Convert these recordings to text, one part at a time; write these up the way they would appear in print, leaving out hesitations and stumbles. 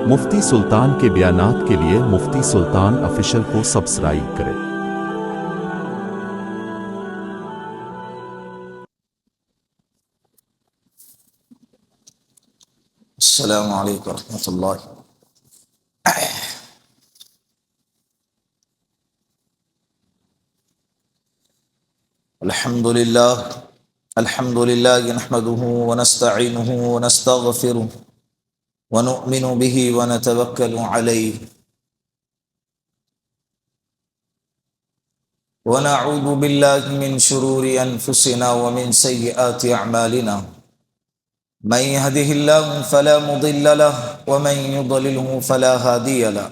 مفتی سلطان کے بیانات کے لیے مفتی سلطان آفیشل کو سبسکرائب کریں۔ السلام علیکم ورحمۃ اللہ۔ الحمد للہ نحمده ونستعینه ونستغفره ونؤمن به ونتوکل علیہ ونعوذ باللہ من شرور انفسنا ومن سیئات اعمالنا، من يهده الله فلا مضل له ومن يضلله فلا هادي له،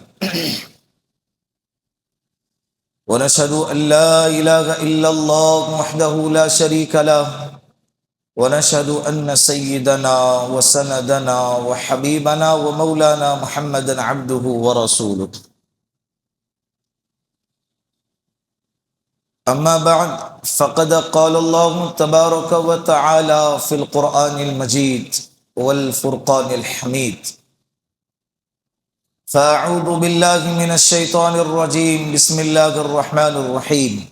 ونشهد أن لا إله إلا الله وحده لا شريك له، ونشهد أن سيدنا وسندنا وحبيبنا ومولانا محمدا عبده ورسوله. أما بعد فقد قال الله تبارك وتعالى في القرآن المجيد والفرقان الحميد: فأعوذ بالله من الشيطان الرجيم، بسم الله الرحمن الرحيم.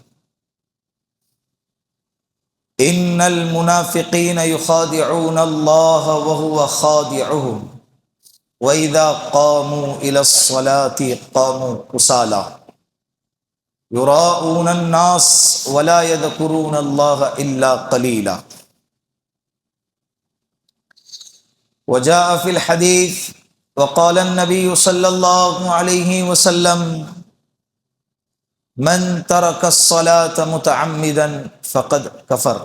إن المنافقين يخادعون الله وهو خادعهم وإذا قاموا إلى الصلاة قاموا كسالى يراءون الناس ولا يذكرون الله إلا قليلا. وجاء في الحديث وقال النبي صلى الله عليه وسلم: من ترك الصلاة متعمدا فقد كفر،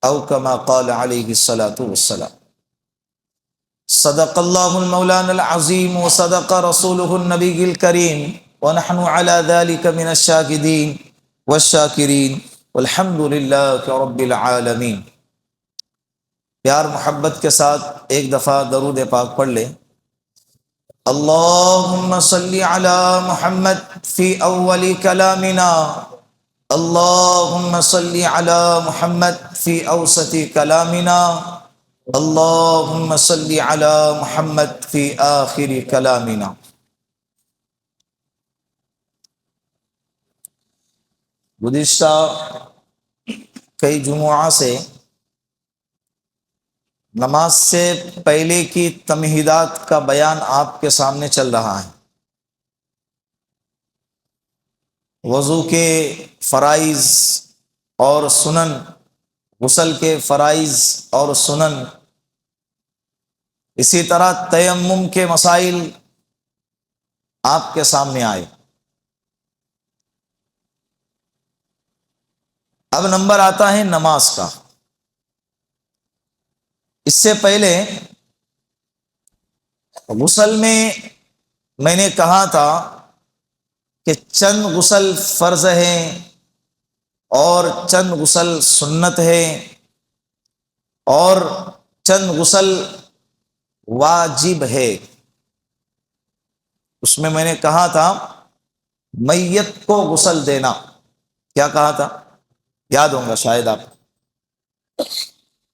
أو كما قال عليه الصلاة والسلام. صدق الله المولانا العظيم وصدق رسوله النبي الكريم، ونحن على ذلك من الشاهدين والشاكرين والحمد لله رب العالمين. پیار محبت کے ساتھ ایک دفعہ درود پاک پڑھ لیں۔ اللہم صلی علی محمد فی اول کلامنا، اللہم صلی علی محمد فی اوسط کلامنا، اللہم صلی علی محمد فی آخر کلامنا۔ گزشتہ کئی جمعہ سے نماز سے پہلے کی تمہیدات کا بیان آپ کے سامنے چل رہا ہے۔ وضو کے فرائض اور سنن، غسل کے فرائض اور سنن، اسی طرح تیمم کے مسائل آپ کے سامنے آئے۔ اب نمبر آتا ہے نماز کا۔ اس سے پہلے غسل میں نے کہا تھا کہ چند غسل فرض ہیں اور چند غسل سنت ہے اور چند غسل واجب ہے۔ اس میں نے کہا تھا میت کو غسل دینا۔ کیا کہا تھا؟ یاد ہوگا شاید، آپ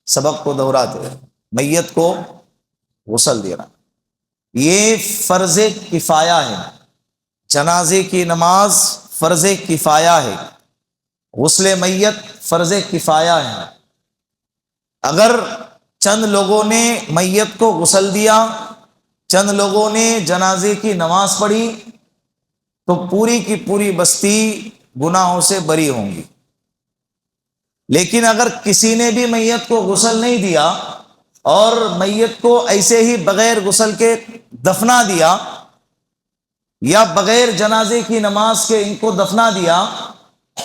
سبق کو دہراتے ہیں۔ میت کو غسل دینا یہ فرض کفایہ ہے۔ جنازے کی نماز فرض کفایہ ہے، غسل میت فرض کفایہ ہے۔ اگر چند لوگوں نے میت کو غسل دیا، چند لوگوں نے جنازے کی نماز پڑھی، تو پوری کی پوری بستی گناہوں سے بری ہوں گی۔ لیکن اگر کسی نے بھی میت کو غسل نہیں دیا اور میت کو ایسے ہی بغیر غسل کے دفنا دیا یا بغیر جنازے کی نماز کے ان کو دفنا دیا،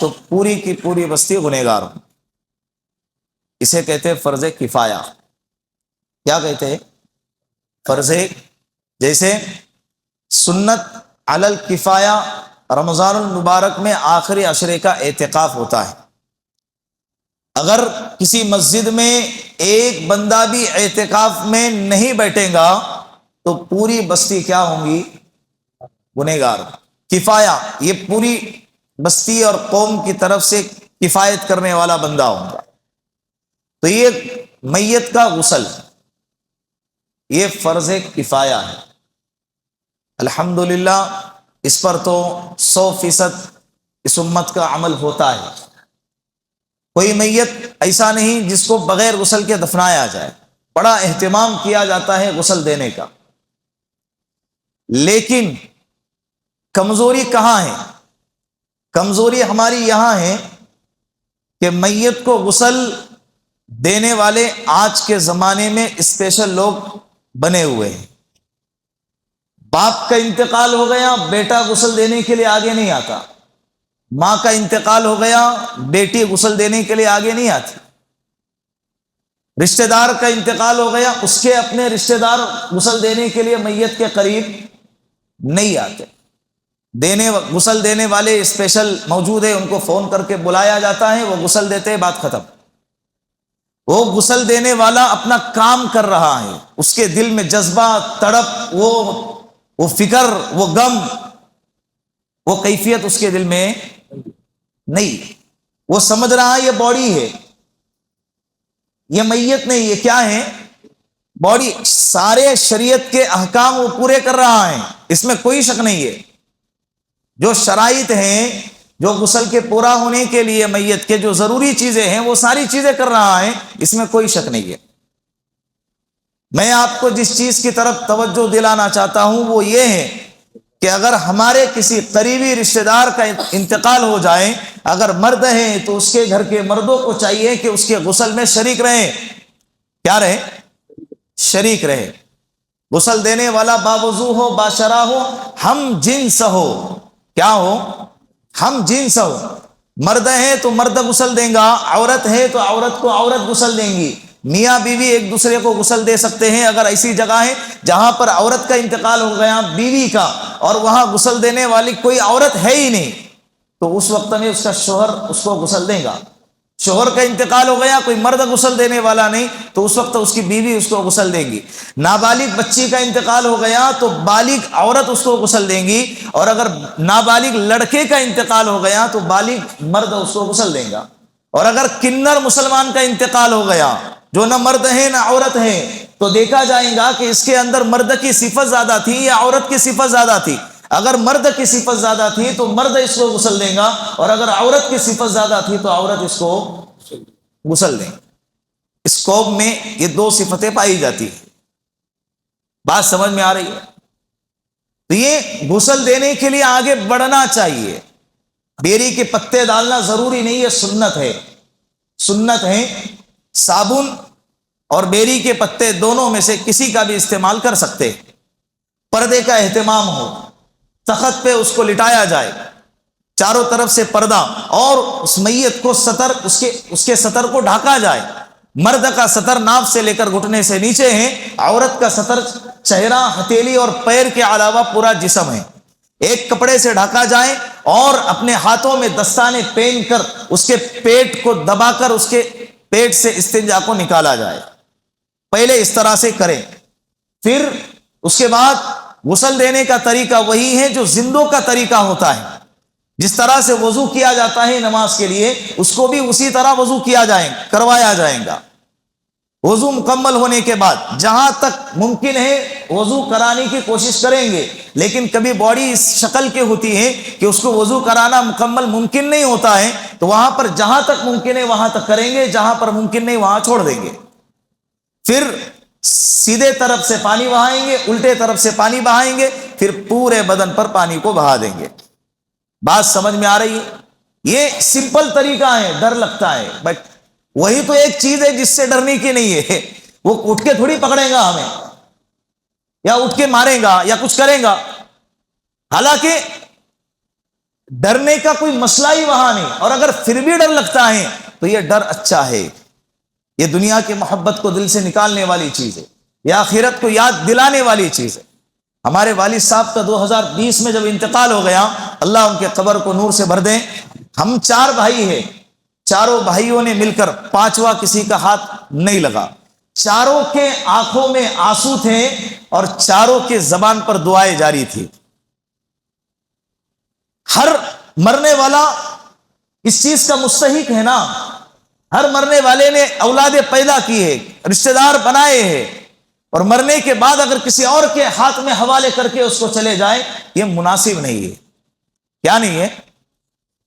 تو پوری کی پوری بستی گنہگار ہو۔ اسے کہتے ہیں فرض کفایہ۔ کیا کہتے ہیں؟ فرض۔ جیسے سنت علی الکفایہ، رمضان المبارک میں آخری عشرے کا اعتکاف ہوتا ہے۔ اگر کسی مسجد میں ایک بندہ بھی اعتکاف میں نہیں بیٹھے گا تو پوری بستی کیا ہوں گی؟ گنہگار۔ کفایہ، یہ پوری بستی اور قوم کی طرف سے کفایت کرنے والا بندہ ہوگا۔ تو یہ میت کا غسل، یہ فرض کفایہ ہے۔ الحمدللہ اس پر تو 100% اس امت کا عمل ہوتا ہے۔ کوئی میت ایسا نہیں جس کو بغیر غسل کے دفنایا جائے، بڑا اہتمام کیا جاتا ہے غسل دینے کا۔ لیکن کمزوری کہاں ہے؟ کمزوری ہماری یہاں ہے کہ میت کو غسل دینے والے آج کے زمانے میں اسپیشل لوگ بنے ہوئے ہیں۔ باپ کا انتقال ہو گیا، بیٹا غسل دینے کے لیے آگے نہیں آتا۔ ماں کا انتقال ہو گیا، بیٹی غسل دینے کے لیے آگے نہیں آتی۔ رشتہ دار کا انتقال ہو گیا، اس کے اپنے رشتہ دار غسل دینے کے لیے میت کے قریب نہیں آتے۔ غسل دینے والے اسپیشل موجود ہیں، ان کو فون کر کے بلایا جاتا ہے، وہ غسل دیتے ہیں، بات ختم۔ وہ غسل دینے والا اپنا کام کر رہا ہے، اس کے دل میں جذبہ، تڑپ، وہ فکر، وہ غم، وہ کیفیت اس کے دل میں نہیں۔ وہ سمجھ رہا ہے یہ باڈی ہے، یہ میت نہیں، یہ کیا ہے؟ باڈی۔ سارے شریعت کے احکام وہ پورے کر رہا ہے، اس میں کوئی شک نہیں ہے۔ جو شرائط ہیں، جو غسل کے پورا ہونے کے لیے میت کے جو ضروری چیزیں ہیں، وہ ساری چیزیں کر رہا ہے، اس میں کوئی شک نہیں ہے۔ میں آپ کو جس چیز کی طرف توجہ دلانا چاہتا ہوں وہ یہ ہے کہ اگر ہمارے کسی قریبی رشتہ دار کا انتقال ہو جائے، اگر مرد ہیں تو اس کے گھر کے مردوں کو چاہیے کہ اس کے غسل میں شریک رہیں۔ کیا رہے؟ شریک رہے۔ غسل دینے والا باوضو ہو، باشرہ ہو، ہم جنس ہو۔ کیا ہو؟ ہم جنس ہو۔ مرد ہے تو مرد غسل دیں گا، عورت ہے تو عورت کو عورت غسل دیں گی۔ میاں بیوی ایک دوسرے کو غسل دے سکتے ہیں۔ اگر ایسی جگہ ہے جہاں پر عورت کا انتقال ہو گیا بیوی کا، اور وہاں غسل دینے والی کوئی عورت ہے ہی نہیں، تو اس وقت میں اس کا شوہر اس کو غسل دے گا۔ شوہر کا انتقال ہو گیا، کوئی مرد غسل دینے والا نہیں، تو اس وقت اس کی بیوی اس کو غسل دیں گی۔ نابالغ بچی کا انتقال ہو گیا تو بالغ عورت اس کو غسل دیں گی، اور اگر نابالغ لڑکے کا انتقال ہو گیا تو بالغ مرد اس کو غسل دیں گا۔ اور اگر کنر مسلمان کا انتقال ہو گیا جو نہ مرد ہے نہ عورت ہے، تو دیکھا جائے گا کہ اس کے اندر مرد کی صفت زیادہ تھی یا عورت کی صفت زیادہ تھی۔ اگر مرد کی صفت زیادہ تھی تو مرد اس کو غسل دے گا، اور اگر عورت کی صفت زیادہ تھی تو عورت اس کو غسل دے گا۔ اس قوم میں یہ دو صفتیں پائی جاتی ہیں۔ بات سمجھ میں آ رہی ہے؟ تو یہ غسل دینے کے لیے آگے بڑھنا چاہیے۔ بیری کے پتے ڈالنا ضروری نہیں ہے، سنت ہے۔ سنت ہے، صابن اور بیری کے پتے دونوں میں سے کسی کا بھی استعمال کر سکتے ہیں۔ پردے کا اہتمام ہو، تخت پہ اس کو لٹایا جائے، چاروں طرف سے پردہ، اور اس میت کو سطر، اس کے سطر کو ڈھانکا جائے۔ مرد کا سطر ناف سے لے کر گھٹنے سے نیچے ہے، عورت کا سطر چہرہ، ہتھیلی اور پیر کے علاوہ پورا جسم ہے۔ ایک کپڑے سے ڈھانکا جائے اور اپنے ہاتھوں میں دستانے پہن کر اس کے پیٹ کو دبا کر اس کے پیٹ سے استنجا کو نکالا جائے۔ پہلے اس طرح سے کریں، پھر اس کے بعد غسل دینے کا طریقہ وہی ہے جو زندوں کا طریقہ ہوتا ہے۔ جس طرح سے وضو کیا جاتا ہے نماز کے لیے، اس کو بھی اسی طرح وضو کروایا جائے گا۔ وضو مکمل ہونے کے بعد جہاں تک ممکن ہے وضو کرانے کی کوشش کریں گے، لیکن کبھی باڈی اس شکل کی ہوتی ہے کہ اس کو وضو کرانا مکمل ممکن نہیں ہوتا ہے، تو وہاں پر جہاں تک ممکن ہے وہاں تک کریں گے، جہاں پر ممکن نہیں وہاں چھوڑ دیں گے۔ پھر سیدھے طرف سے پانی بہائیں گے، الٹے طرف سے پانی بہائیں گے، پھر پورے بدن پر پانی کو بہا دیں گے۔ بات سمجھ میں آ رہی ہے؟ یہ سمپل طریقہ ہے، ڈر لگتا ہے، بٹ وہی تو ایک چیز ہے جس سے ڈرنے کی نہیں ہے۔ وہ اٹھ کے تھوڑی پکڑے گا ہمیں، یا اٹھ کے مارے گا یا کچھ کرے گا۔ حالانکہ ڈرنے کا کوئی مسئلہ ہی وہاں نہیں، اور اگر پھر بھی ڈر لگتا ہے تو یہ ڈر اچھا ہے۔ یہ دنیا کی محبت کو دل سے نکالنے والی چیز ہے، یہ آخرت کو یاد دلانے والی چیز ہے۔ ہمارے والد صاحب کا 2020 میں جب انتقال ہو گیا، اللہ ان کے قبر کو نور سے بھر دیں۔ ہم 4 بھائی ہیں، چاروں بھائیوں نے مل کر، 5واں کسی کا ہاتھ نہیں لگا۔ چاروں کے آنکھوں میں آنسو تھے اور چاروں کے زبان پر دعائیں جاری تھی۔ ہر مرنے والا اس چیز کا مستحق ہے نا، ہر مرنے والے نے اولادیں پیدا کی ہے، رشتہ دار بنائے ہیں، اور مرنے کے بعد اگر کسی اور کے ہاتھ میں حوالے کر کے اس کو چلے جائے، یہ مناسب نہیں ہے۔ کیا نہیں ہے؟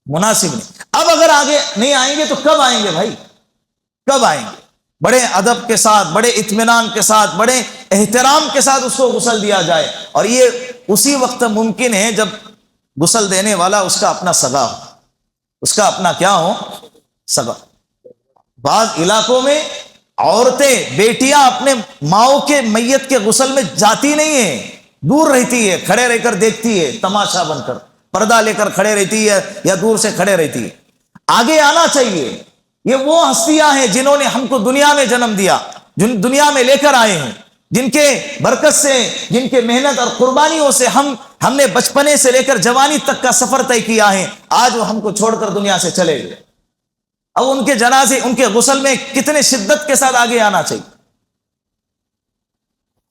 مناسب نہیں۔ اب اگر آگے نہیں آئیں گے تو کب آئیں گے بھائی؟ کب آئیں گے؟ بڑے ادب کے ساتھ، بڑے اطمینان کے ساتھ، بڑے احترام کے ساتھ اس کو غسل دیا جائے، اور یہ اسی وقت ممکن ہے جب غسل دینے والا اس کا اپنا سگا ہو، اس کا اپنا کیا ہو؟ سگا۔ بعض علاقوں میں عورتیں، بیٹیاں اپنے ماؤں کے میت کے غسل میں جاتی نہیں ہیں، دور رہتی ہے، کھڑے رہ کر دیکھتی ہے، تماشا بن کر پردہ لے کر کھڑے رہتی ہے یا دور سے کھڑے رہتی ہے۔ آگے آنا چاہیے۔ یہ وہ ہستیاں ہیں جنہوں نے ہم کو دنیا میں جنم دیا، جن دنیا میں لے کر آئے ہیں، جن کے برکت سے، جن کے محنت اور قربانیوں سے ہم نے بچپنے سے لے کر جوانی تک کا سفر طے کیا ہے۔ آج وہ ہم کو چھوڑ کر دنیا سے چلے گئے۔ اب ان کے جنازے، ان کے غسل میں کتنے شدت کے ساتھ آگے آنا چاہیے،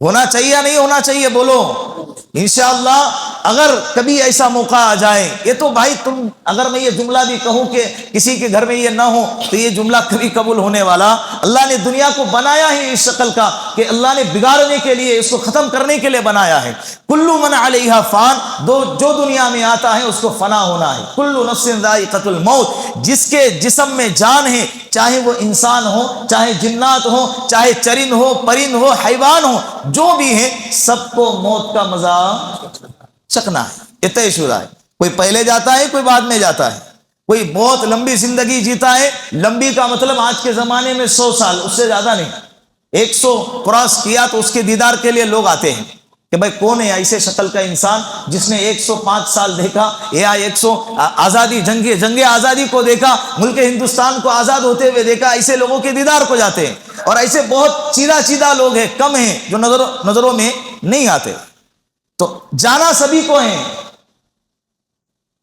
ہونا چاہیے یا نہیں ہونا چاہیے؟ بولو۔ انشاءاللہ اگر کبھی ایسا موقع آ جائے، یہ تو بھائی تم، اگر میں یہ جملہ بھی کہوں کہ کسی کے گھر میں یہ نہ ہو تو یہ جملہ کبھی قبول ہونے والا۔ اللہ نے دنیا کو بنایا ہی اس شکل کا کہ اللہ نے بگاڑنے کے لیے، اس کو ختم کرنے کے لیے بنایا ہے۔ کل من علیہا فان، جو دنیا میں آتا ہے اس کو فنا ہونا ہے۔ کل نفس ذائقۃ الموت، جس کے جسم میں جان ہے، چاہے وہ انسان ہو، چاہے جنات ہو، چاہے چرند ہو، پرند ہو، حیوان ہو، جو بھی ہے، سب کو موت کا مزہ چکنا ہے، یہ طے شدہ ہے۔ کوئی پہلے جاتا ہے، کوئی بعد میں جاتا ہے، کوئی بہت لمبی زندگی جیتا ہے۔ لمبی کا مطلب آج کے زمانے میں 100 سال، اس سے زیادہ نہیں۔ 100 کراس کیا تو اس کے دیدار کے لیے لوگ آتے ہیں کہ بھائی کون ہے ایسے شکل کا انسان جس نے 105 سال دیکھا، یا 100 آزادی، جنگ آزادی کو دیکھا، ملک ہندوستان کو آزاد ہوتے ہوئے دیکھا۔ ایسے لوگوں کے دیدار کو جاتے ہیں، اور ایسے بہت چیدہ لوگ ہیں، کم ہیں جو نظروں میں نہیں آتے۔ تو جانا سبھی کو ہے۔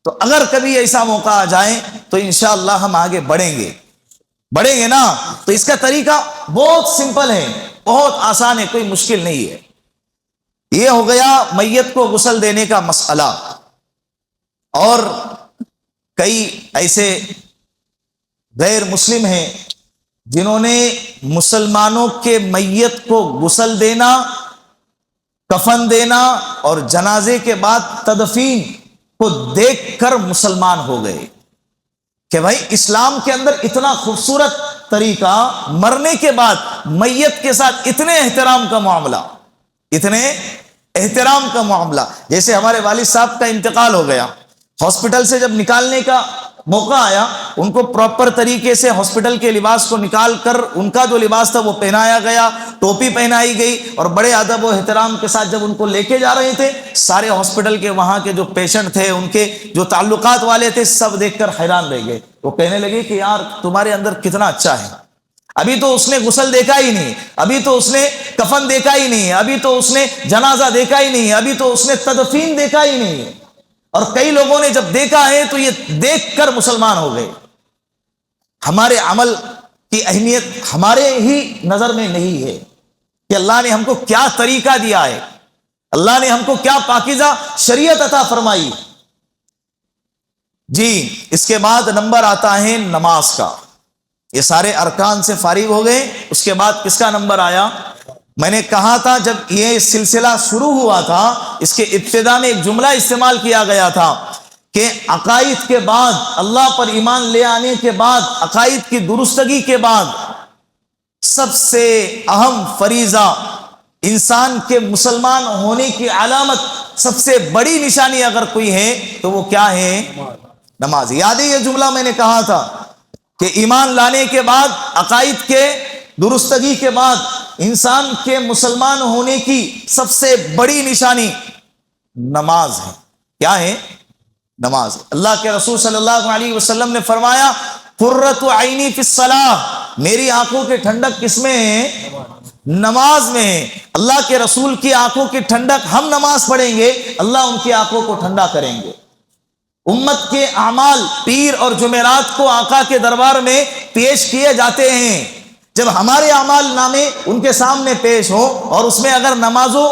تو اگر کبھی ایسا موقع آ جائے تو انشاءاللہ ہم آگے بڑھیں گے نا۔ تو اس کا طریقہ بہت سمپل ہے، بہت آسان ہے، کوئی مشکل نہیں ہے۔ یہ ہو گیا میت کو غسل دینے کا مسئلہ۔ اور کئی ایسے غیر مسلم ہیں جنہوں نے مسلمانوں کے میت کو غسل دینا، کفن دینا اور جنازے کے بعد تدفین کو دیکھ کر مسلمان ہو گئے کہ بھائی اسلام کے اندر اتنا خوبصورت طریقہ، مرنے کے بعد میت کے ساتھ اتنے احترام کا معاملہ۔ جیسے ہمارے والد صاحب کا انتقال ہو گیا، ہاسپٹل سے جب نکالنے کا موقع آیا، ان کو پراپر طریقے سے ہاسپٹل کے لباس کو نکال کر ان کا جو لباس تھا وہ پہنایا گیا، ٹوپی پہنائی گئی، اور بڑے ادب و احترام کے ساتھ جب ان کو لے کے جا رہے تھے، سارے ہاسپٹل کے وہاں کے جو پیشنٹ تھے، ان کے جو تعلقات والے تھے، سب دیکھ کر حیران رہ گئے۔ وہ کہنے لگے کہ یار تمہارے اندر کتنا اچھا ہے، ابھی تو اس نے غسل دیکھا ہی نہیں، ابھی تو اس نے کفن دیکھا ہی نہیں، ابھی تو اس نے جنازہ دیکھا ہی نہیں، ابھی تو اس نے تدفین دیکھا ہی نہیں۔ اور کئی لوگوں نے جب دیکھا ہے تو یہ دیکھ کر مسلمان ہو گئے۔ ہمارے عمل کی اہمیت ہمارے ہی نظر میں نہیں ہے کہ اللہ نے ہم کو کیا طریقہ دیا ہے، اللہ نے ہم کو کیا پاکیزہ شریعت عطا فرمائی۔ جی، اس کے بعد نمبر آتا ہے نماز کا۔ یہ سارے ارکان سے فارغ ہو گئے، اس کے بعد کس کا نمبر آیا؟ میں نے کہا تھا جب یہ سلسلہ شروع ہوا تھا، اس کے ابتدا میں ایک جملہ استعمال کیا گیا تھا کہ عقائد کے بعد، اللہ پر ایمان لے آنے کے بعد، عقائد کی درستگی کے بعد سب سے اہم فریضہ، انسان کے مسلمان ہونے کی علامت، سب سے بڑی نشانی اگر کوئی ہے تو وہ کیا ہے؟ نماز۔ یاد ہے یہ جملہ میں نے کہا تھا کہ ایمان لانے کے بعد، عقائد کے درستگی کے بعد، انسان کے مسلمان ہونے کی سب سے بڑی نشانی نماز ہے۔ کیا ہے؟ نماز۔ اللہ کے رسول صلی اللہ علیہ وسلم نے فرمایا، قرۃ عینی فی الصلاۃ، میری آنکھوں کی ٹھنڈک کس میں ہے؟ نماز میں ہے۔ اللہ کے رسول کی آنکھوں کی ٹھنڈک، ہم نماز پڑھیں گے، اللہ ان کی آنکھوں کو ٹھنڈا کریں گے۔ امت کے اعمال پیر اور جمعرات کو آقا کے دربار میں پیش کیے جاتے ہیں۔ جب ہمارے اعمال نامے ان کے سامنے پیش ہو اور اس میں اگر نمازوں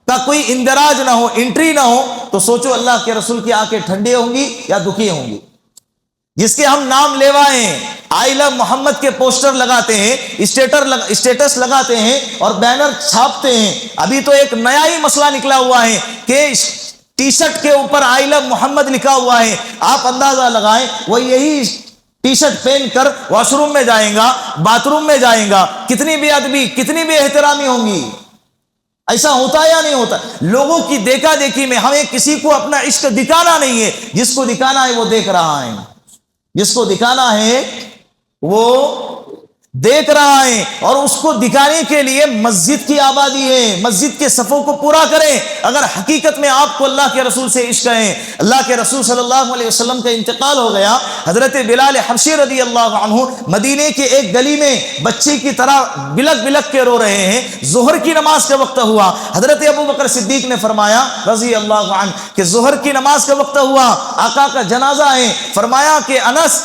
کا کوئی اندراج نہ ہو، انٹری نہ ہو، تو سوچو اللہ کے رسول کی آنکھیں ٹھنڈی ہوں گی یا دکھی ہوں گی؟ جس کے ہم نام لیوائیں، آئی لو محمد کے پوسٹر لگاتے ہیں، اسٹیٹس لگاتے ہیں اور بینر چھاپتے ہیں۔ ابھی تو ایک نیا ہی مسئلہ نکلا ہوا ہے کہ ٹی شرٹ کے اوپر آئی لو محمد لکھا ہوا ہے۔ آپ اندازہ لگائیں، وہ یہی ٹی شرٹ پہن کر واش روم میں جائیں گا، باتھ روم میں جائیں گا، کتنی بے ادبی، کتنی بے احترامی ہوں گی۔ ایسا ہوتا یا نہیں ہوتا؟ لوگوں کی دیکھا دیکھی میں ہمیں کسی کو اپنا عشق دکھانا نہیں ہے، جس کو دکھانا ہے وہ دیکھ رہا ہے، جس کو دکھانا ہے وہ دیکھ رہا ہے، اور اس کو دکھانے کے لیے مسجد کی آبادی ہے، مسجد کے صفوں کو پورا کریں۔ اگر حقیقت میں آپ کو اللہ کے رسول سے عشق ہے، اللہ کے رسول صلی اللہ علیہ وسلم کا انتقال ہو گیا، حضرت بلال حبشی رضی اللہ عنہ مدینے کے ایک گلی میں بچے کی طرح بلک بلک کے رو رہے ہیں، ظہر کی نماز کا وقت ہوا، حضرت ابو بکر صدیق نے فرمایا رضی اللہ عنہ کہ ظہر کی نماز کا وقت ہوا، آقا کا جنازہ ہے، فرمایا کہ انس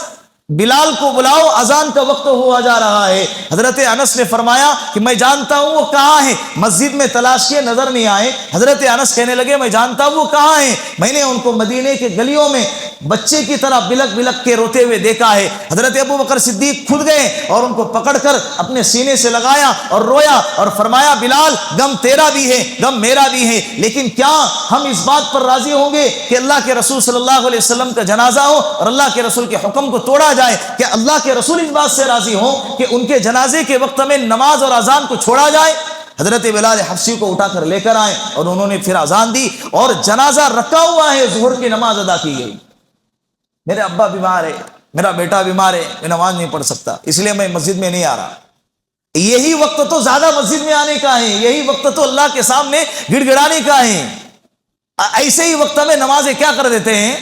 بلال کو بلاؤ، اذان کا وقت ہوا جا رہا ہے۔ حضرت انس نے فرمایا کہ میں جانتا ہوں وہ کہاں ہے، مسجد میں تلاش کیے نظر نہیں آئے۔ حضرت انس کہنے لگے میں جانتا ہوں وہ کہاں ہے، میں نے ان کو مدینے کے گلیوں میں بچے کی طرح بلک بلک کے روتے ہوئے دیکھا ہے۔ حضرت ابو بکر صدیق خود گئے اور ان کو پکڑ کر اپنے سینے سے لگایا اور رویا اور فرمایا بلال غم تیرا بھی ہے، غم میرا بھی ہے، لیکن کیا ہم اس بات پر راضی ہوں گے کہ اللہ کے رسول صلی اللہ علیہ وسلم کا جنازہ ہو اور اللہ کے رسول کے حکم کو توڑا جائے؟ کہ اللہ کے رسول اس بات سے راضی ہوں کہ ان کے جنازے کے وقت میں نماز اور اذان کو چھوڑا جائے؟ حضرت بلال حبشی کو اٹھا کر لے کر آئے اور انہوں نے پھر اذان دی اور جنازہ رکھا ہوا ہے، ظہر کی نماز ادا کی گئی۔ میرے ابا بیمار ہے، میرا بیٹا بیمار ہے، میں نماز نہیں پڑھ سکتا، اس لیے میں مسجد میں نہیں آ رہا۔ یہی وقت تو زیادہ مسجد میں آنے کا ہے، یہی وقت تو اللہ کے سامنے گڑ گڑانے کا ہے۔ ایسے ہی وقت میں نمازیں کیا کر دیتے ہیں؟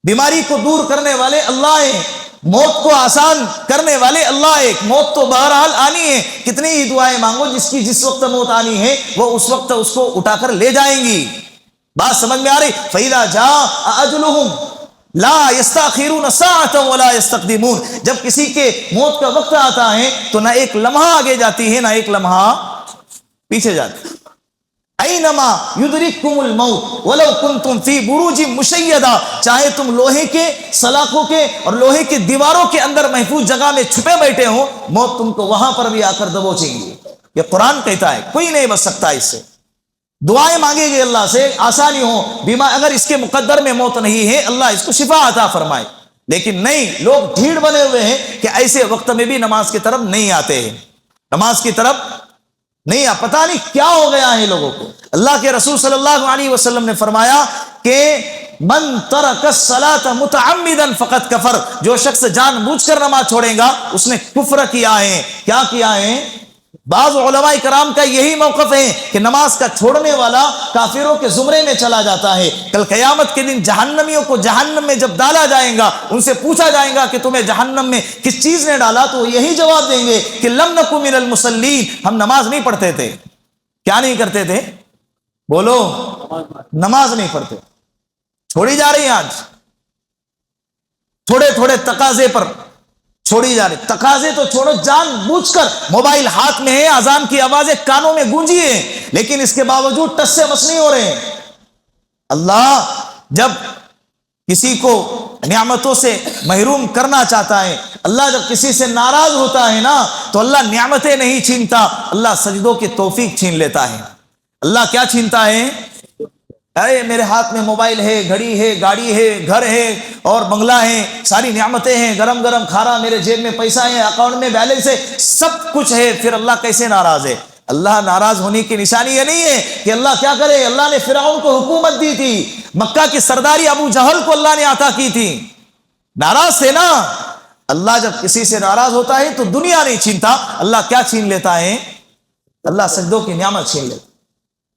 بیماری کو دور کرنے والے اللہ ہیں، موت کو آسان کرنے والے اللہ ایک، موت تو بہرحال آنی ہے، کتنی ہی دعائیں مانگو، جس کی جس وقت موت آنی ہے وہ اس وقت اس کو اٹھا کر لے جائیں گی۔ بات سمجھ میں آ رہی؟ فَإِذَا جَاءَ أَجْلُهُمْ لَا يَسْتَأْخِرُونَ سَاعَةً وَلَا يَسْتَقْدِمُونَ۔ جب کسی کے موت کا وقت آتا ہے تو نہ ایک لمحہ آگے جاتی ہے نہ ایک لمحہ پیچھے جاتی ہے۔ اینما یدرککم الموت ولو کنتم فی بروج مشیدہ، چاہے تم لوہے کے سلاخوں کے اور لوہے کی دیواروں کے اندر محفوظ جگہ میں چھپے بیٹھے ہو، موت تم کو وہاں پر بھی آ کر دبوچے گی۔ یہ قرآن کہتا ہے، کوئی نہیں بچ سکتا اس سے۔ دعائیں مانگے گی اللہ سے، آسانی ہو، بیمار اگر اس کے مقدر میں موت نہیں ہے اللہ اس کو شفا عطا فرمائے، لیکن نہیں، لوگ بھیڑ بنے ہوئے ہیں کہ ایسے وقت میں بھی نماز کی طرف نہیں آتے ہیں، نماز کی طرف نہیں، پتہ نہیں کیا ہو گیا ہے لوگوں کو۔ اللہ کے رسول صلی اللہ علیہ وسلم نے فرمایا کہ من ترک الصلاۃ متعمدا فقد کفر، جو شخص جان بوجھ کر نماز چھوڑے گا اس نے کفر کیا ہے۔ کیا کیا ہے؟ بعض علماء کرام کا یہی موقف ہے کہ نماز کا چھوڑنے والا کافروں کے زمرے میں چلا جاتا ہے۔ کل قیامت کے دن جہنمیوں کو جہنم میں جب ڈالا جائے گا، ان سے پوچھا جائے گا کہ تمہیں جہنم میں کس چیز نے ڈالا، تو وہ یہی جواب دیں گے کہ لم نکو من المصلین، ہم نماز نہیں پڑھتے تھے۔ کیا نہیں کرتے تھے؟ بولو، نماز نہیں پڑھتے۔ چھوڑی جا رہی ہے آج، تھوڑے تھوڑے تقاضے پر چھوڑی جا رہی۔ تقاضے تو چھوڑو، جان بوجھ کر موبائل ہاتھ میں ہے، اذان کی آوازیں کانوں میں گونجی ہیں، لیکن اس کے باوجود ٹس سے بس نہیں ہو رہے ہیں۔ اللہ جب کسی کو نعمتوں سے محروم کرنا چاہتا ہے، اللہ جب کسی سے ناراض ہوتا ہے نا، تو اللہ نعمتیں نہیں چھینتا، اللہ سجدوں کی توفیق چھین لیتا ہے۔ اللہ کیا چھینتا ہے؟ ارے میرے ہاتھ میں موبائل ہے، گھڑی ہے، گاڑی ہے، گھر ہے اور بنگلہ ہے، ساری نعمتیں ہیں، گرم گرم کھانا، میرے جیب میں پیسہ ہے، اکاؤنٹ میں بیلنس ہے، سب کچھ ہے، پھر اللہ کیسے ناراض ہے؟ اللہ ناراض ہونے کی نشانی یہ نہیں ہے کہ اللہ کیا کرے۔ اللہ نے فرعون کو حکومت دی تھی، مکہ کی سرداری ابو جہل کو اللہ نے عطا کی تھی، ناراض تھے نا۔ اللہ جب کسی سے ناراض ہوتا ہے تو دنیا نہیں چھینتا، اللہ کیا چھین لیتا ہے؟ اللہ سجدوں کی نعمت چھین لیتا۔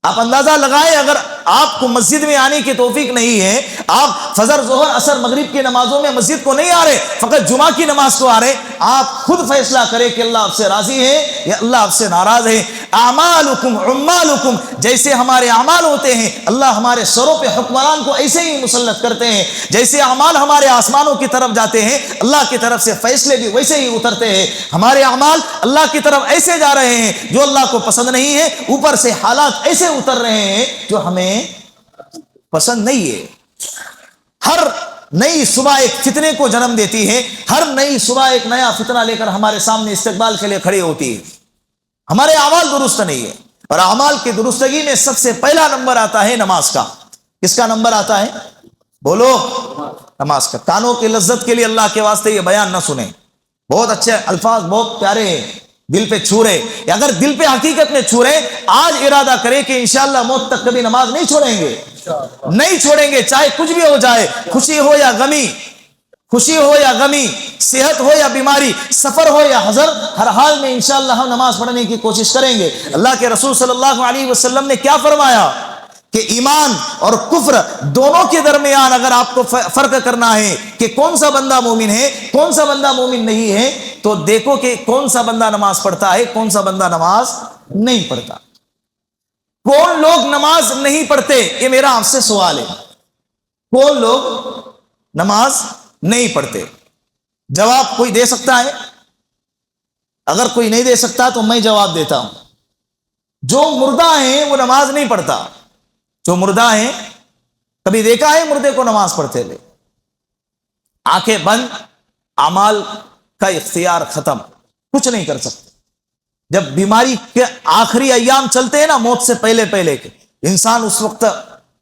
آپ اندازہ لگائیں، اگر آپ کو مسجد میں آنے کی توفیق نہیں ہے، آپ فجر ظہر عصر مغرب کی نمازوں میں مسجد کو نہیں آ رہے، فقط جمعہ کی نماز کو آ رہے، آپ خود فیصلہ کریں کہ اللہ آپ سے راضی ہے یا اللہ آپ سے ناراض ہے۔ اعمالکم عمالکم، جیسے ہمارے اعمال ہوتے ہیں اللہ ہمارے سروں پہ حکمران کو ایسے ہی مسلط کرتے ہیں، جیسے اعمال ہمارے آسمانوں کی طرف جاتے ہیں اللہ کی طرف سے فیصلے بھی ویسے ہی اترتے ہیں۔ ہمارے اعمال اللہ کی طرف ایسے جا رہے ہیں جو اللہ کو پسند نہیں ہے، اوپر سے حالات ایسے اتر رہے ہیں جو ہمیں پسند نہیں ہے۔ ہر نئی صبح ایک فتنے کو جنم دیتی ہے، ہر نئی صبح ایک نیا فتنہ لے کر ہمارے سامنے استقبال کے لیے کھڑی ہوتی ہے۔ ہمارے اعمال درست نہیں ہے، اور اعمال کی درستگی میں سب سے پہلا نمبر آتا ہے نماز کا۔ کس کا نمبر آتا ہے؟ بولو، نماز کا۔ کانوں کی لذت کے لیے اللہ کے واسطے یہ بیان نہ سنیں، بہت اچھے الفاظ، بہت پیارے ہیں، دل پہ چھو رہے۔ اگر دل پہ حقیقت میں چھو رہے، آج ارادہ کرے کہ انشاءاللہ موت تک کبھی نماز نہیں چھوڑیں گے، نہیں چھوڑیں گے، چاہے کچھ بھی ہو جائے، خوشی ہو یا غمی، خوشی ہو یا غمی، صحت ہو یا بیماری، سفر ہو یا حضر، ہر حال میں انشاءاللہ ہم نماز پڑھنے کی کوشش کریں گے۔ اللہ کے رسول صلی اللہ علیہ وسلم نے کیا فرمایا کہ ایمان اور کفر دونوں کے درمیان اگر آپ کو فرق کرنا ہے کہ کون سا بندہ مومن ہے، کون سا بندہ مومن نہیں ہے، تو دیکھو کہ کون سا بندہ نماز پڑھتا ہے، کون سا بندہ نماز نہیں پڑھتا۔ کون لوگ نماز نہیں پڑھتے، یہ میرا آپ سے سوال ہے۔ کون لوگ نماز نہیں پڑھتے؟ جواب کوئی دے سکتا ہے؟ اگر کوئی نہیں دے سکتا تو میں جواب دیتا ہوں۔ جو مردہ ہیں وہ نماز نہیں پڑھتا۔ جو مردہ ہیں، کبھی دیکھا ہے مردے کو نماز پڑھتے ہوئے؟ آنکھیں بند، اعمال کا اختیار ختم، کچھ نہیں کر سکتے۔ جب بیماری کے آخری ایام چلتے ہیں نا، موت سے پہلے پہلے کے، انسان اس وقت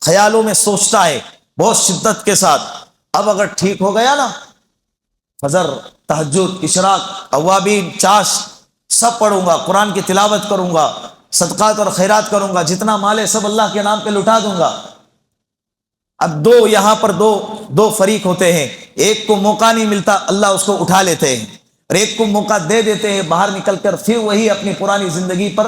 خیالوں میں سوچتا ہے بہت شدت کے ساتھ، اب اگر ٹھیک ہو گیا نا، فجر، تہجد، اشراق، اوابین، چاش سب پڑھوں گا، قرآن کی تلاوت کروں گا، صدقات اور خیرات کروں گا، جتنا مال ہے سب اللہ کے نام پہ لٹا دوں گا۔ اب یہاں پر دو فریق ہوتے ہیں، ایک کو موقع نہیں ملتا، اللہ اس کو اٹھا لیتے ہیں، اور ایک کو موقع دے دیتے ہیں، باہر نکل کر پھر وہی اپنی پرانی زندگی پر۔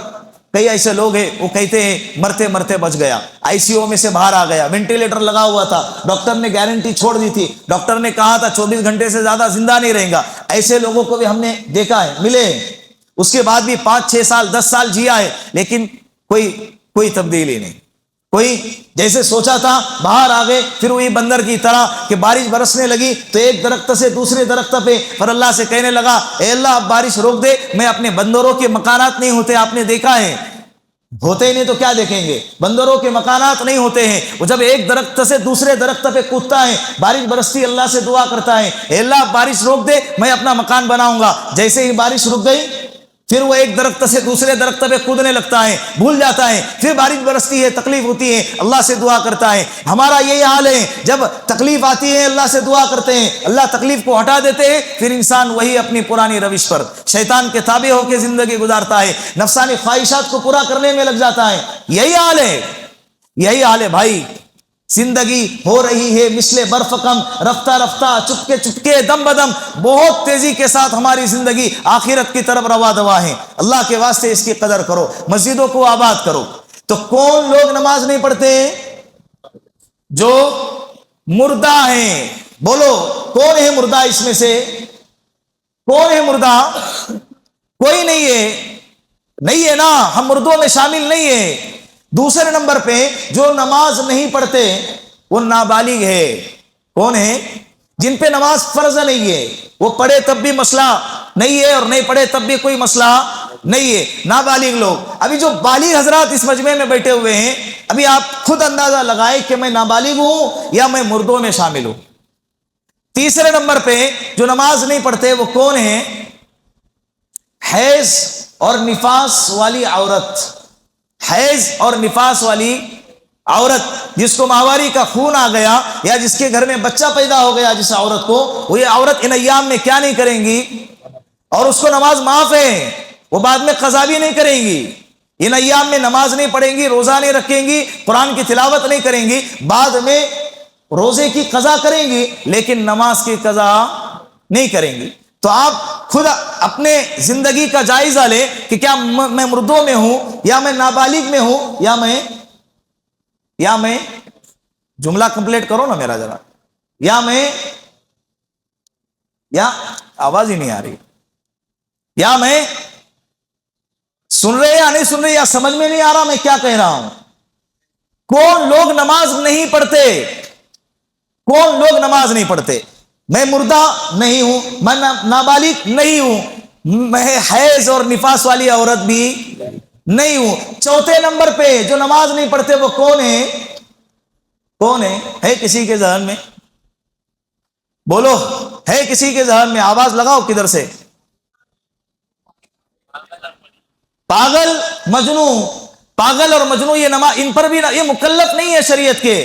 کئی ایسے لوگ ہیں وہ کہتے ہیں مرتے مرتے بچ گیا، آئی سی یو میں سے باہر آ گیا، وینٹیلیٹر لگا ہوا تھا، ڈاکٹر نے گارنٹی چھوڑ دی تھی، ڈاکٹر نے کہا تھا 24 گھنٹے سے زیادہ زندہ نہیں رہے گا۔ ایسے لوگوں کو بھی ہم نے دیکھا ہے، ملے ہیں، اس کے بعد بھی 5 6 سال 10 سال جیا ہے، لیکن کوئی تبدیلی نہیں۔ کوئی جیسے سوچا تھا باہر آ گئے، پھر وہی بندر کی طرح کہ بارش برسنے لگی تو ایک درخت سے دوسرے درخت پہ، پر اللہ سے کہنے لگا اے اللہ اب بارش روک دے، میں اپنے بندروں کے مکانات نہیں ہوتے، آپ نے دیکھا ہے، ہوتے ہی نہیں تو کیا دیکھیں گے، بندروں کے مکانات نہیں ہوتے ہیں، وہ جب ایک درخت سے دوسرے درخت پہ کودتا ہے، بارش برستی، اللہ سے دعا کرتا ہے اے اللہ اب بارش روک دے، میں اپنا مکان بناؤں گا۔ جیسے ہی بارش رک گئی، پھر وہ ایک درخت سے دوسرے درخت پہ کودنے لگتا ہے، بھول جاتا ہے، پھر بارش برستی ہے، تکلیف ہوتی ہے، اللہ سے دعا کرتا ہے۔ ہمارا یہی حال ہے، جب تکلیف آتی ہے اللہ سے دعا کرتے ہیں، اللہ تکلیف کو ہٹا دیتے ہیں، پھر انسان وہی اپنی پرانی روش پر شیطان کے تابع ہو کے زندگی گزارتا ہے، نفسانی خواہشات کو پورا کرنے میں لگ جاتا ہے۔ یہی حال ہے، یہی حال ہے بھائی۔ زندگی ہو رہی ہے مثل برف کم، رفتہ رفتہ، چپکے چپکے، دم بدم، بہت تیزی کے ساتھ ہماری زندگی آخرت کی طرف روا دوا ہے۔ اللہ کے واسطے اس کی قدر کرو، مسجدوں کو آباد کرو۔ تو کون لوگ نماز نہیں پڑھتے ہیں؟ جو مردہ ہیں۔ بولو کون ہے مردہ اس میں سے؟ کون ہے مردہ؟ کوئی نہیں ہے، نہیں ہے نا، ہم مردوں میں شامل نہیں ہیں۔ دوسرے نمبر پہ جو نماز نہیں پڑھتے وہ نابالغ ہے۔ کون ہے؟ جن پہ نماز فرض نہیں ہے، وہ پڑھے تب بھی مسئلہ نہیں ہے اور نہیں پڑھے تب بھی کوئی مسئلہ نہیں ہے، نابالغ لوگ۔ ابھی جو بالغ حضرات اس مجمع میں بیٹھے ہوئے ہیں، ابھی آپ خود اندازہ لگائیں کہ میں نابالغ ہوں یا میں مردوں میں شامل ہوں۔ تیسرے نمبر پہ جو نماز نہیں پڑھتے وہ کون ہے؟ حیض اور نفاس والی عورت۔ حیض اور نفاس والی عورت، جس کو ماہواری کا خون آ گیا یا جس کے گھر میں بچہ پیدا ہو گیا جس عورت کو، وہ یہ عورت ان ایام میں کیا نہیں کریں گی؟ اور اس کو نماز معاف ہے، وہ بعد میں قضا بھی نہیں کریں گی۔ ان ایام میں نماز نہیں پڑھیں گی، روزہ نہیں رکھیں گی، قرآن کی تلاوت نہیں کریں گی، بعد میں روزے کی قضا کریں گی لیکن نماز کی قضا نہیں کریں گی۔ تو آپ خود اپنے زندگی کا جائزہ لیں کہ کیا میں مردوں میں ہوں یا میں نابالغ میں ہوں یا میں جملہ کمپلیٹ کرو نا میرا ذرا، یا آواز ہی نہیں آ رہی، یا میں سن رہے یا نہیں سن رہے، یا سمجھ میں نہیں آ رہا میں کیا کہہ رہا ہوں۔ کون لوگ نماز نہیں پڑھتے؟ کون لوگ نماز نہیں پڑھتے؟ میں مردہ نہیں ہوں، میں نابالغ نہیں ہوں، میں حیض اور نفاس والی عورت بھی نہیں ہوں۔ چوتھے نمبر پہ جو نماز نہیں پڑھتے وہ کون ہے؟ کون ہے کسی کے ذہن میں؟ بولو ہے کسی کے ذہن میں؟ آواز لگاؤ کدھر سے؟ پاگل مجنو، پاگل اور مجنو یہ نماز، ان پر بھی یہ مکلف نہیں ہے شریعت کے.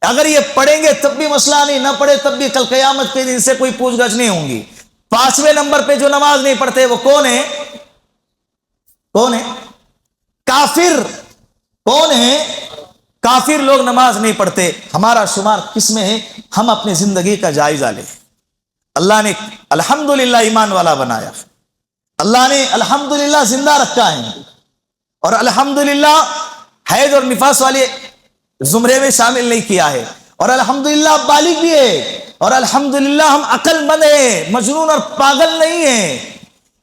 اگر یہ پڑھیں گے تب بھی مسئلہ نہیں، نہ پڑھے تب بھی کل قیامت کے دن سے کوئی پوچھ گچھ نہیں ہوں گی. 5ویں نمبر پہ جو نماز نہیں پڑھتے وہ کون ہے؟ کون ہے؟ کافر. کون ہے؟ کافر لوگ نماز نہیں پڑھتے. ہمارا شمار کس میں ہے؟ ہم اپنی زندگی کا جائزہ لیں. اللہ نے الحمدللہ ایمان والا بنایا، اللہ نے الحمدللہ زندہ رکھا ہے، اور الحمدللہ حیض اور نفاس والے زمرے میں شامل نہیں کیا ہے، اور الحمدللہ بالغ بھی ہے، اور الحمدللہ ہم عقل مند ہیں، مجنون اور پاگل نہیں ہیں.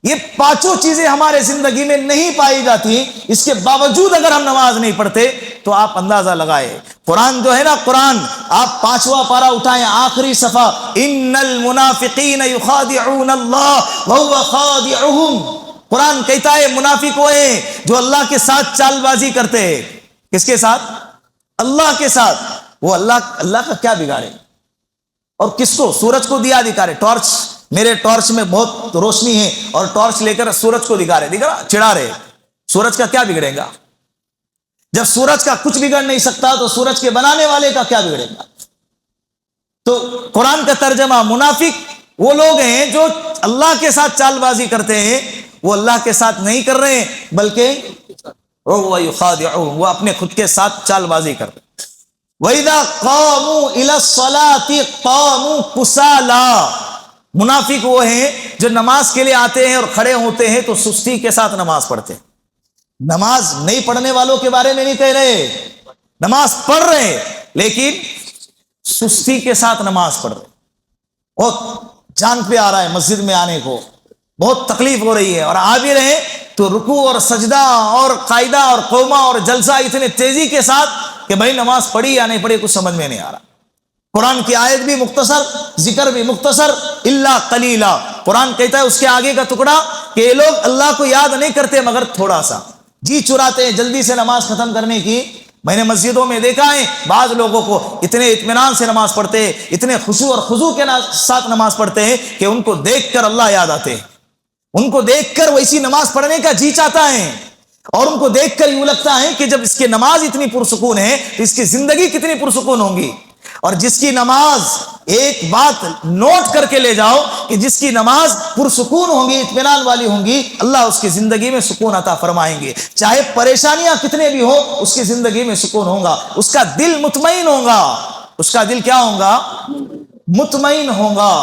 یہ 5 چیزیں ہمارے زندگی میں نہیں پائی جاتی، اس کے باوجود اگر ہم نماز نہیں پڑھتے تو آپ اندازہ لگائے. قرآن جو ہے نا، قرآن آپ 5واں پارہ اٹھائیں، آخری صفحہ، ان المنافقین یخادعون اللہ وهو خادعهم. قرآن کہتا ہے منافق وہ ہیں جو اللہ کے ساتھ چال بازی کرتے ہیں. کس کے ساتھ؟ اللہ کے ساتھ. وہ اللہ کا کیا بگاڑے؟ اور کس کو؟ سورج کو دیا دکھا رہے. ٹارچ، میرے ٹارچ میں بہت روشنی ہے اور ٹارچ لے کر سورج کو دکھا رہے، دکھا چڑھا رہے. سورج کا کیا بگڑے گا؟ جب سورج کا کچھ بگڑ نہیں سکتا تو سورج کے بنانے والے کا کیا بگڑے گا؟ تو قرآن کا ترجمہ منافق وہ لوگ ہیں جو اللہ کے ساتھ چال بازی کرتے ہیں، وہ اللہ کے ساتھ نہیں کر رہے ہیں بلکہ وہ اپنے خود کے ساتھ چال بازی کر رہے ہیں. وَإِذَا قَامُوا إِلَى الصَّلَاةِ قَامُوا كُسَالَىٰ. منافق وہ ہیں جو نماز کے لیے آتے ہیں اور کھڑے ہوتے ہیں تو سستی کے ساتھ نماز پڑھتے ہیں. نماز نہیں پڑھنے والوں کے بارے میں نہیں کہہ رہے، نماز پڑھ رہے لیکن سستی کے ساتھ نماز پڑھ رہے. بہت جان پہ آ رہا ہے مسجد میں آنے کو، بہت تکلیف ہو رہی ہے، اور آ بھی رہے تو رکوع اور سجدہ اور قاعدہ اور قومہ اور جلسہ اتنے تیزی کے ساتھ کہ بھائی نماز پڑھی یا نہیں پڑھی کچھ سمجھ میں نہیں آ رہا. قرآن کی آیت بھی مختصر، ذکر بھی مختصر، الا قلیلا. قرآن کہتا ہے اس کے آگے کا ٹکڑا کہ یہ لوگ اللہ کو یاد نہیں کرتے مگر تھوڑا سا، جی چراتے ہیں جلدی سے نماز ختم کرنے کی. میں نے مسجدوں میں دیکھا ہے بعض لوگوں کو اتنے اطمینان سے نماز پڑھتے ہیں، اتنے خشوع اور خضوع کے ساتھ نماز پڑھتے ہیں کہ ان کو دیکھ کر اللہ یاد آتے ہیں، ان کو دیکھ کر ویسی نماز پڑھنے کا جی چاہتا ہے، اور ان کو دیکھ کر یوں لگتا ہے کہ جب اس کی نماز اتنی پرسکون ہے تو اس کی زندگی کتنی پرسکون ہوگی. اور جس کی نماز، ایک بات نوٹ کر کے لے جاؤ کہ جس کی نماز پرسکون ہوں گی، اطمینان والی ہوں گی، اللہ اس کی زندگی میں سکون عطا فرمائیں گے. چاہے پریشانیاں کتنے بھی ہو اس کی زندگی میں سکون ہوگا، اس کا دل مطمئن ہوگا. اس کا دل کیا ہوگا؟ مطمئن ہوگا.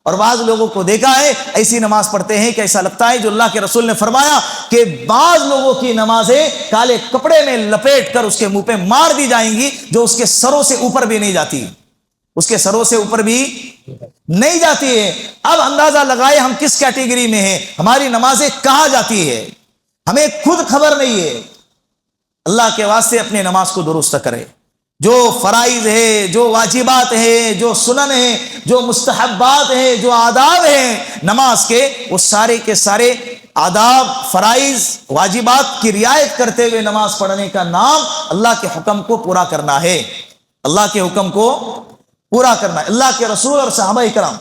اور بعض لوگوں کو دیکھا ہے ایسی نماز پڑھتے ہیں کہ ایسا لگتا ہے جو اللہ کے رسول نے فرمایا کہ بعض لوگوں کی نمازیں کالے کپڑے میں لپیٹ کر اس کے منہ پہ مار دی جائیں گی جو اس کے سروں سے اوپر بھی نہیں جاتی، اس کے سروں سے اوپر بھی نہیں جاتی ہے. اب اندازہ لگائے ہم کس کیٹیگری میں ہیں، ہماری نمازیں کہاں جاتی ہے، ہمیں خود خبر نہیں ہے. اللہ کے واسطے اپنے نماز کو درست کرے. جو فرائض ہے، جو واجبات ہیں، جو سنن ہیں، جو مستحبات ہیں، جو آداب ہیں نماز کے، وہ سارے کے سارے آداب، فرائض، واجبات کی رعایت کرتے ہوئے نماز پڑھنے کا نام اللہ کے حکم کو پورا کرنا ہے. اللہ کے حکم کو پورا کرنا ہے. اللہ کے رسول اور صحابہ کرام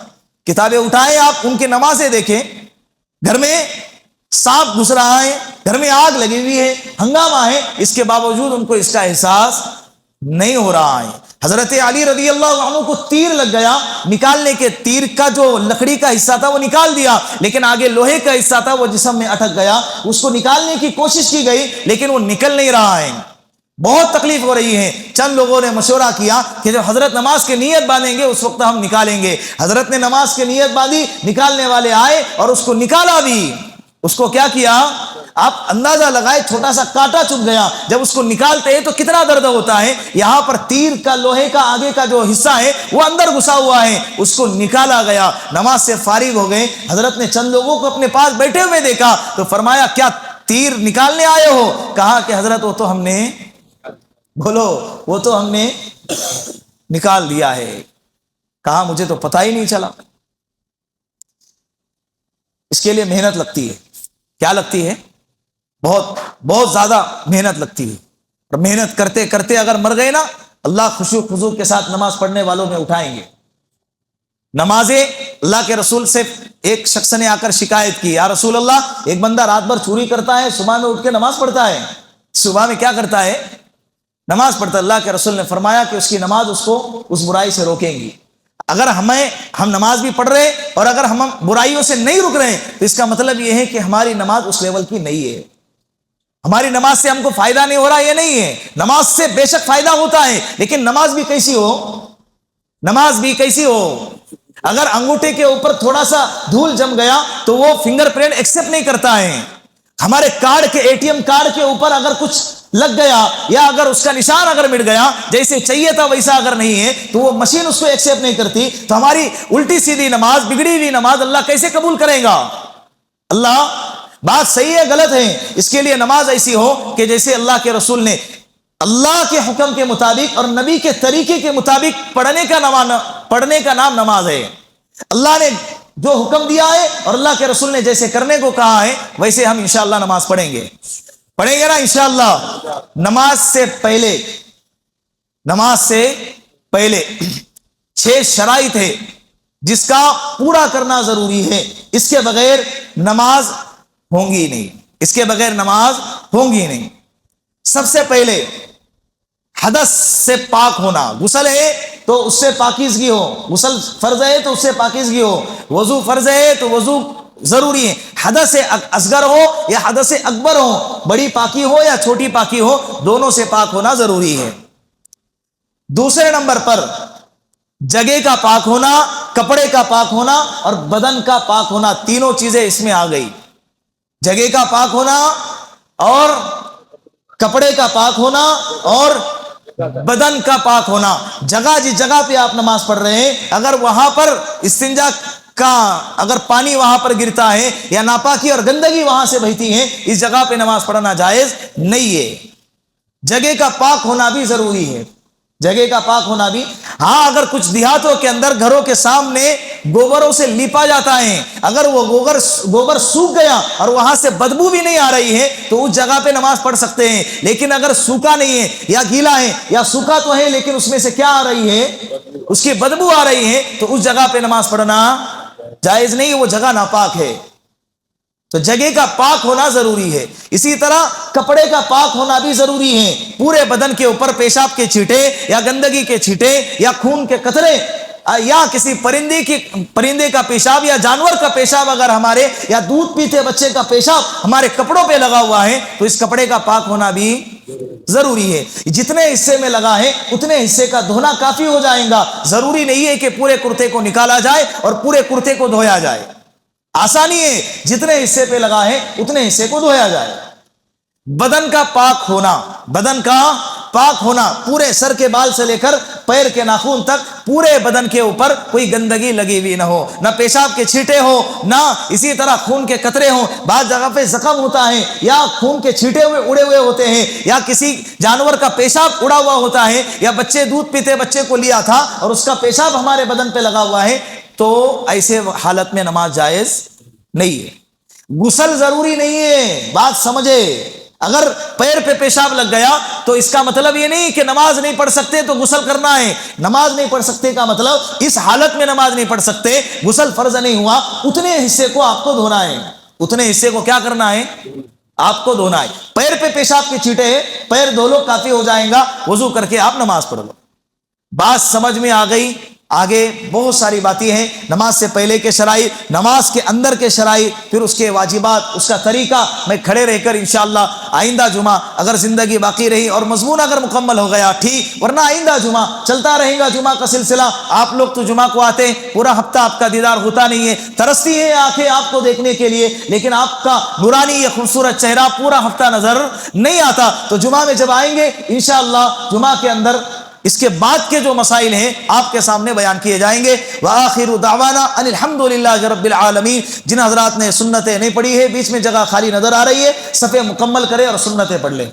کتابیں اٹھائیں، آپ ان کی نمازیں دیکھیں. گھر میں سانپ گھس رہا ہے، گھر میں آگ لگی ہوئی ہے، ہنگامہ ہے، اس کے باوجود ان کو اس کا احساس نہیں ہو رہا ہے. حضرت علی رضی اللہ عنہ کو تیر لگ گیا، نکالنے کے تیر کا جو لکڑی کا حصہ تھا وہ نکال دیا، لیکن آگے لوہے کا حصہ تھا وہ جسم میں اٹک گیا. اس کو نکالنے کی کوشش کی گئی لیکن وہ نکل نہیں رہا ہے، بہت تکلیف ہو رہی ہے. چند لوگوں نے مشورہ کیا کہ جب حضرت نماز کی نیت باندھیں گے اس وقت ہم نکالیں گے. حضرت نے نماز کی نیت باندھی، نکالنے والے آئے اور اس کو نکالا بھی. اس کو کیا کیا؟ آپ اندازہ لگائے چھوٹا سا کانٹا چبھ گیا. جب اس کو نکالتے ہیں تو کتنا درد ہوتا ہے. یہاں پر تیر کا لوہے کا آگے کا جو حصہ ہے وہ اندر گھسا ہوا ہے. اس کو نکالا گیا، نماز سے فارغ ہو گئے. حضرت نے چند لوگوں کو اپنے پاس بیٹھے ہوئے دیکھا تو فرمایا کیا تیر نکالنے آئے ہو؟ کہا کہ حضرت وہ تو ہم نے، بولو، وہ تو ہم نے نکال دیا ہے. کہا مجھے تو پتہ ہی نہیں چلا. اس کے لیے محنت لگتی ہے. کیا لگتی ہے؟ بہت بہت زیادہ محنت لگتی ہے. اور محنت کرتے کرتے اگر مر گئے نا، اللہ خشوع خضوع کے ساتھ نماز پڑھنے والوں میں اٹھائیں گے. نمازیں اللہ کے رسول سے ایک شخص نے آ کر شکایت کی، یا رسول اللہ، ایک بندہ رات بھر چوری کرتا ہے، صبح میں اٹھ کے نماز پڑھتا ہے، صبح میں کیا کرتا ہے؟ نماز پڑھتا ہے۔ اللہ کے رسول نے فرمایا کہ اس کی نماز اس کو اس برائی سے روکیں گی۔ اگر ہم نماز بھی پڑھ رہے اور اگر ہم برائیوں سے نہیں رک رہے تو اس کا مطلب یہ ہے کہ ہماری نماز اس لیول کی نہیں ہے، ہماری نماز سے ہم کو فائدہ نہیں ہو رہا، یہ نہیں ہے۔ نماز سے بے شک فائدہ ہوتا ہے، لیکن نماز بھی کیسی ہو؟ نماز بھی کیسی ہو؟ اگر انگوٹھے کے اوپر تھوڑا سا دھول جم گیا تو وہ فنگر پرنٹ ایکسپٹ نہیں کرتا ہے۔ ہمارے کارڈ کے ATM کارڈ کے اوپر اگر کچھ لگ گیا یا اگر اس کا نشان اگر مٹ گیا، جیسے چاہیے تھا ویسا اگر نہیں ہے تو وہ مشین اس کو ایکسپٹ نہیں کرتی۔ تو ہماری الٹی سیدھی نماز، بگڑی ہوئی نماز اللہ کیسے قبول کرے گا؟ اللہ، بات صحیح ہے غلط ہے، اس کے لیے نماز ایسی ہو کہ جیسے اللہ کے رسول نے اللہ کے حکم کے مطابق اور نبی کے طریقے کے مطابق پڑھنے کا نام نماز ہے۔ اللہ نے جو حکم دیا ہے اور اللہ کے رسول نے جیسے کرنے کو کہا ہے ویسے ہم انشاءاللہ نماز پڑھیں گے نا انشاءاللہ۔ نماز سے پہلے 6 شرائط ہے جس کا پورا کرنا ضروری ہے، اس کے بغیر نماز ہوں گی نہیں، اس کے بغیر نماز ہوں گی نہیں۔ سب سے پہلے حدث سے پاک ہونا، غسل ہے تو اس سے پاکیزگی ہو، غسل فرض ہے تو اس سے پاکیزگی ہو، وضو فرض ہے تو وضو ضروری ہے، حدث اصغر ہو یا حدث اکبر ہو، بڑی پاکی ہو یا چھوٹی پاکی ہو، دونوں سے پاک ہونا ضروری ہے۔ دوسرے نمبر پر جگہ کا پاک ہونا، کپڑے کا پاک ہونا اور بدن کا پاک ہونا، تینوں چیزیں اس میں آ گئی۔ جگہ کا پاک ہونا اور کپڑے کا پاک ہونا اور بدن کا پاک ہونا۔ جگہ جس جگہ پہ آپ نماز پڑھ رہے ہیں اگر وہاں پر استنجا کا اگر پانی وہاں پر گرتا ہے یا ناپاکی اور گندگی وہاں سے بہتی ہے، اس جگہ پہ نماز پڑھنا جائز نہیں ہے۔ جگہ کا پاک ہونا بھی ضروری ہے، جگہ کا پاک ہونا بھی۔ ہاں، اگر کچھ دیہاتوں کے اندر گھروں کے سامنے گوبروں سے لیپا جاتا ہے، اگر وہ گوبر سوکھ گیا اور وہاں سے بدبو بھی نہیں آ رہی ہے تو اس جگہ پہ نماز پڑھ سکتے ہیں، لیکن اگر سوکھا نہیں ہے یا گیلا ہے یا سوکھا تو ہے لیکن اس میں سے کیا آ رہی ہے؟ اس کی بدبو آ رہی ہے، تو اس جگہ پہ نماز پڑھنا جائز نہیں، وہ جگہ ناپاک ہے۔ تو جگہ کا پاک ہونا ضروری ہے۔ اسی طرح کپڑے کا پاک ہونا بھی ضروری ہے۔ پورے بدن کے اوپر پیشاب کے چھینٹے یا گندگی کے چھینٹے یا خون کے قطرے یا کسی پرندے کا پیشاب یا جانور کا پیشاب اگر ہمارے یا دودھ پیتے بچے کا پیشاب ہمارے کپڑوں پہ لگا ہوا ہے تو اس کپڑے کا پاک ہونا بھی ضروری ہے۔ جتنے حصے میں لگا ہے اتنے حصے کا دھونا کافی ہو جائے گا، ضروری نہیں ہے کہ پورے کرتے کو نکالا جائے اور پورے کرتے کو دھویا جائے۔ آسانی ہے، جتنے حصے پہ لگا ہے اتنے حصے کو دھویا جائے۔ بدن کا پاک ہونا، بدن کا پاک ہونا، پورے سر کے بال سے لے کر پیر کے ناخن تک پورے بدن کے اوپر کوئی گندگی لگی ہوئی نہ ہو، نہ پیشاب کے چھینٹے ہو، نہ اسی طرح خون کے قطرے ہوں۔ بعض جگہ پہ زخم ہوتا ہے یا خون کے چھینٹے اڑے ہوئے ہوتے ہیں یا کسی جانور کا پیشاب اڑا ہوا ہوتا ہے یا بچے دودھ پیتے بچے کو لیا تھا اور اس کا پیشاب ہمارے بدن پہ لگا ہوا ہے، تو ایسے حالت میں نماز جائز نہیں ہے۔ غسل ضروری نہیں ہے، بات سمجھے۔ اگر پیر پہ پیشاب لگ گیا تو اس کا مطلب یہ نہیں کہ نماز نہیں پڑھ سکتے تو غسل کرنا ہے۔ نماز نہیں پڑھ سکتے کا مطلب اس حالت میں نماز نہیں پڑھ سکتے، غسل فرض نہیں ہوا، اتنے حصے کو آپ کو دھونا ہے، اتنے حصے کو کیا کرنا ہے؟ آپ کو دھونا ہے۔ پیر پہ پیشاب کے چھینٹے ہیں، پیر دھو لو کافی ہو جائے گا، وضو کر کے آپ نماز پڑھ لو۔ بات سمجھ میں آ گئی؟ آگے بہت ساری باتیں ہیں، نماز سے پہلے کے شرائط، نماز کے اندر کے شرائط، پھر اس کے واجبات، اس کا طریقہ میں کھڑے رہ کر انشاءاللہ آئندہ جمعہ اگر زندگی باقی رہی اور مضمون اگر مکمل ہو گیا ٹھیک، ورنہ آئندہ جمعہ چلتا رہے گا جمعہ کا سلسلہ۔ آپ لوگ تو جمعہ کو آتے ہیں، پورا ہفتہ آپ کا دیدار ہوتا نہیں ہے، ترستی ہے آنکھیں آپ کو دیکھنے کے لیے، لیکن آپ کا نورانی یہ خوبصورت چہرہ پورا ہفتہ نظر نہیں آتا۔ تو جمعہ میں جب آئیں گے انشاءاللہ جمعہ کے اندر اس کے بعد کے جو مسائل ہیں آپ کے سامنے بیان کیے جائیں گے۔ وآخر دعوانا ان الحمدللہ رب العالمین۔ جن حضرات نے سنتیں نہیں پڑھی ہے، بیچ میں جگہ خالی نظر آ رہی ہے، صفحے مکمل کرے اور سنتیں پڑھ لیں۔